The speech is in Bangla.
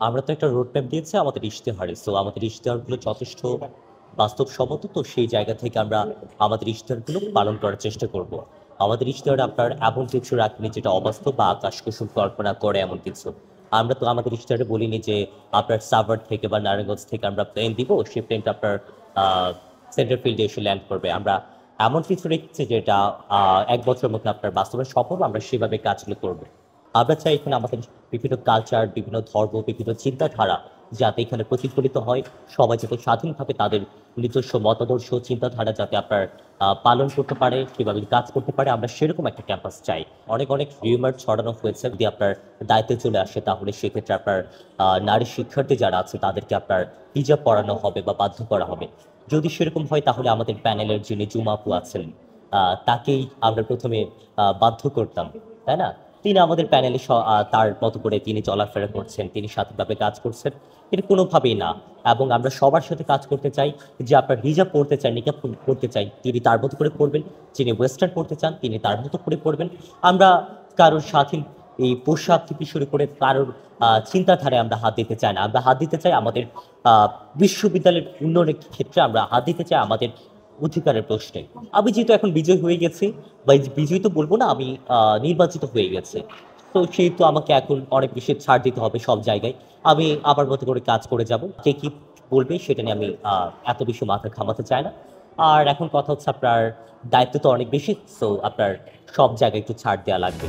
আমরা তো একটা রোড ম্যাপ দিয়েছি আমাদের ইশতেহারে। সো আমাদের ইশতেহারগুলো যথেষ্ট বাস্তবসম্মত। তো সেই জায়গা থেকে আমরা আমাদের ইশতেহারগুলো পালন করার চেষ্টা করব। আমাদের ইশতেহারে আপনার এমন কিছু রাখিনি যেটা অবাস্তব বা আকাশ কুসুম কল্পনা করে এমন কিছু। আমরা তো আমাদের ইশতেহারে বলিনি যে আপনার সাভার থেকে বা নারায়ণগঞ্জ থেকে আমরা প্লেন দিব, সেই প্লেনটা আপনার সেন্টার ফিল্ডে এসে ল্যান্ড করবে। আমরা এমন কিছু রেখেছি যেটা ১ বছরের মধ্যে আপনার বাস্তবায়ন সম্ভব। আমরা সেভাবে কাজগুলো করব। আমরা চাই এখানে আমাদের বিভিন্ন কালচার, বিভিন্ন ধর্ম, বিভিন্ন চিন্তাধারা যাতে এখানে প্রতিফলিত হয়। সবাই যাতে স্বাধীনভাবে তাদের নিজস্ব মতাদর্শ, চিন্তাধারা যাতে আপনার পালন করতে পারে, সেভাবে কাজ করতে পারে। আমরা সেরকম একটা ক্যাম্পাস চাই। অনেক অনেক রিউমার ছড়ানো হয়েছে। যদি আপনার দায়িত্বে চলে আসে তাহলে সেক্ষেত্রে আপনার নারী শিক্ষার্থী যারা আছে তাদেরকে আপনার হিজাব পড়ানো হবে বা বাধ্য করা হবে। যদি সেরকম হয় তাহলে আমাদের প্যানেলের যিনি জুমা আপু আছেন তাকেই আমরা প্রথমে বাধ্য করতাম, তাই না? তিনি আমাদের প্যানেলে তার মতো করে তিনি চলাফেরা করছেন, তিনি স্বাধীনভাবে কাজ করছেন। তিনি কোনোভাবেই না। এবং আমরা সবার সাথে কাজ করতে চাই। যে আপনার হিজাব পড়তে চান, নিকাব পড়তে চাই, তিনি তার মতো করে পড়বেন। যিনি ওয়েস্টার্ন পড়তে চান তিনি তার মতো করে পড়বেন। আমরা কারোর স্বাধীন এই পোশাক থেকে শুরু করে কারোর চিন্তাধারায় আমরা হাত দিতে চাই না। আমরা হাত দিতে চাই আমাদের বিশ্ববিদ্যালয়ের উন্নয়নের ক্ষেত্রে আমরা হাত দিতে চাই আমাদের অধিকারের প্রশ্নে। আমি যেহেতু এখন বিজয় হয়ে গেছি, বা এই যে বিজয়ী তো বলবো না, আমি নির্বাচিত হয়ে গেছি। তো সেহেতু আমাকে এখন অনেক বেশি ছাড় দিতে হবে সব জায়গায়। আমি আমার মতো করে কাজ করে যাব। কে কি বলবে সেটা নিয়ে আমি এত বেশি মাথা ঘামাতে চাই না। আর এখন কথা হচ্ছে আপনার দায়িত্ব তো অনেক বেশি। সো আপনার সব জায়গায় একটু ছাড় দেওয়া লাগবে।